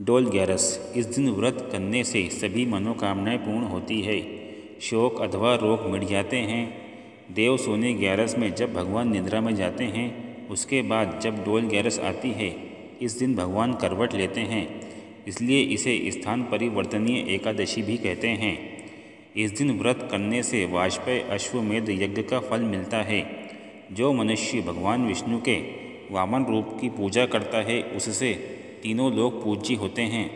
डोल ग्यारस। इस दिन व्रत करने से सभी मनोकामनाएं पूर्ण होती है, शोक अथवा रोग मिट जाते हैं। देव सोने ग्यारस में जब भगवान निद्रा में जाते हैं, उसके बाद जब डोल ग्यारस आती है, इस दिन भगवान करवट लेते हैं, इसलिए इसे स्थान परिवर्तनीय एकादशी भी कहते हैं। इस दिन व्रत करने से वाजपेय अश्वमेध यज्ञ का फल मिलता है। जो मनुष्य भगवान विष्णु के वामन रूप की पूजा करता है, उससे तीनों लोग पूज्य होते हैं।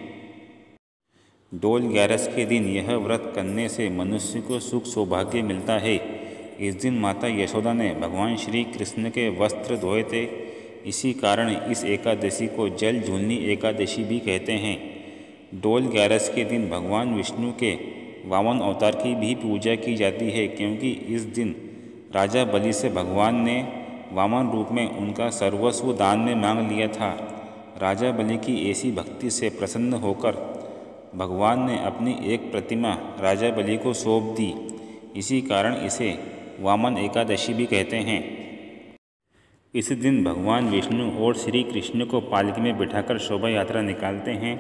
डोल ग्यारस के दिन यह व्रत करने से मनुष्य को सुख सौभाग्य मिलता है। इस दिन माता यशोदा ने भगवान श्री कृष्ण के वस्त्र धोए थे, इसी कारण इस एकादशी को जल झूलनी एकादशी भी कहते हैं। डोल ग्यारस के दिन भगवान विष्णु के वामन अवतार की भी पूजा की जाती है, क्योंकि इस दिन राजा बलि से भगवान ने वामन रूप में उनका सर्वस्व दान में मांग लिया था। राजा बलि की ऐसी भक्ति से प्रसन्न होकर भगवान ने अपनी एक प्रतिमा राजा बलि को सौंप दी, इसी कारण इसे वामन एकादशी भी कहते हैं। इस दिन भगवान विष्णु और श्री कृष्ण को पालकी में बिठाकर शोभा यात्रा निकालते हैं।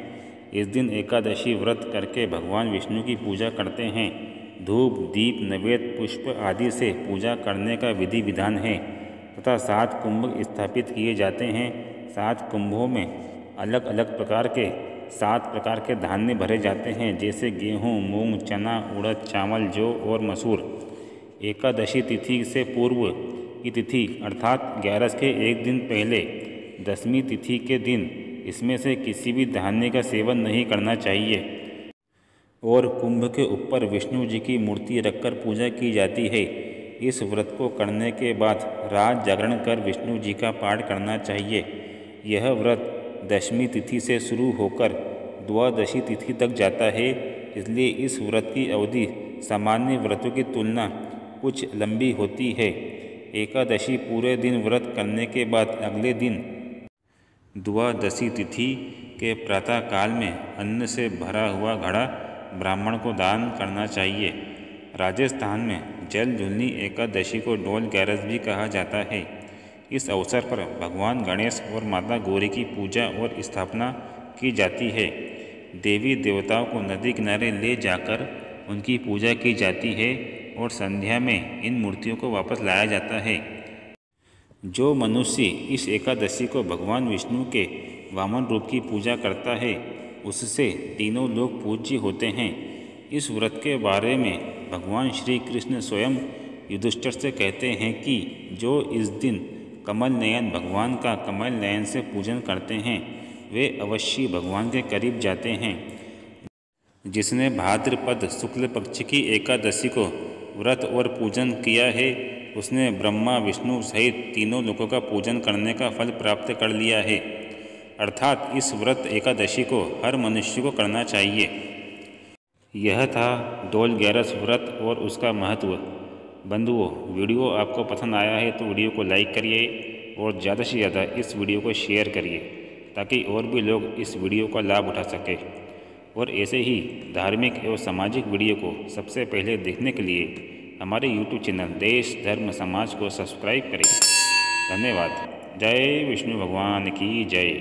इस दिन एकादशी व्रत करके भगवान विष्णु की पूजा करते हैं। धूप, दीप, नैवेद्य, पुष्प आदि से पूजा करने का विधि विधान है तथा 7 कुंभ स्थापित किए जाते हैं। 7 कुंभों में अलग अलग प्रकार के 7 प्रकार के धान्य भरे जाते हैं, जैसे गेहूँ, मूंग, चना, उड़द, चावल, जौ और मसूर। एकादशी तिथि से पूर्व की तिथि अर्थात ग्यारस के एक दिन पहले दशमी तिथि के दिन इसमें से किसी भी धान्य का सेवन नहीं करना चाहिए। और कुंभ के ऊपर विष्णु जी की मूर्ति रखकर पूजा की जाती है। इस व्रत को करने के बाद रात जागरण कर विष्णु जी का पाठ करना चाहिए। यह व्रत दशमी तिथि से शुरू होकर द्वादशी तिथि तक जाता है, इसलिए इस व्रत की अवधि सामान्य व्रतों की तुलना कुछ लंबी होती है। एकादशी पूरे दिन व्रत करने के बाद अगले दिन द्वादशी तिथि के प्रातः काल में अन्न से भरा हुआ घड़ा ब्राह्मण को दान करना चाहिए। राजस्थान में जल झूलनी एकादशी को डोल ग्यारस भी कहा जाता है। इस अवसर पर भगवान गणेश और माता गौरी की पूजा और स्थापना की जाती है। देवी देवताओं को नदी किनारे ले जाकर उनकी पूजा की जाती है और संध्या में इन मूर्तियों को वापस लाया जाता है। जो मनुष्य इस एकादशी को भगवान विष्णु के वामन रूप की पूजा करता है, उससे तीनों लोग पूज्य होते हैं। इस व्रत के बारे में भगवान श्री कृष्ण स्वयं युधिष्ठिर से कहते हैं कि जो इस दिन कमल नयन भगवान का कमल नयन से पूजन करते हैं, वे अवश्य भगवान के करीब जाते हैं। जिसने भाद्रपद शुक्ल पक्ष की एकादशी को व्रत और पूजन किया है, उसने ब्रह्मा विष्णु सहित तीनों लोगों का पूजन करने का फल प्राप्त कर लिया है। अर्थात इस व्रत एकादशी को हर मनुष्य को करना चाहिए। यह था डोल ग्यारस व्रत और उसका महत्व। बंधुओं, वीडियो आपको पसंद आया है तो वीडियो को लाइक करिए और ज़्यादा से ज़्यादा इस वीडियो को शेयर करिए, ताकि और भी लोग इस वीडियो का लाभ उठा सकें। और ऐसे ही धार्मिक एवं सामाजिक वीडियो को सबसे पहले देखने के लिए हमारे YouTube चैनल देश धर्म समाज को सब्सक्राइब करें। धन्यवाद। जय विष्णु भगवान की जय।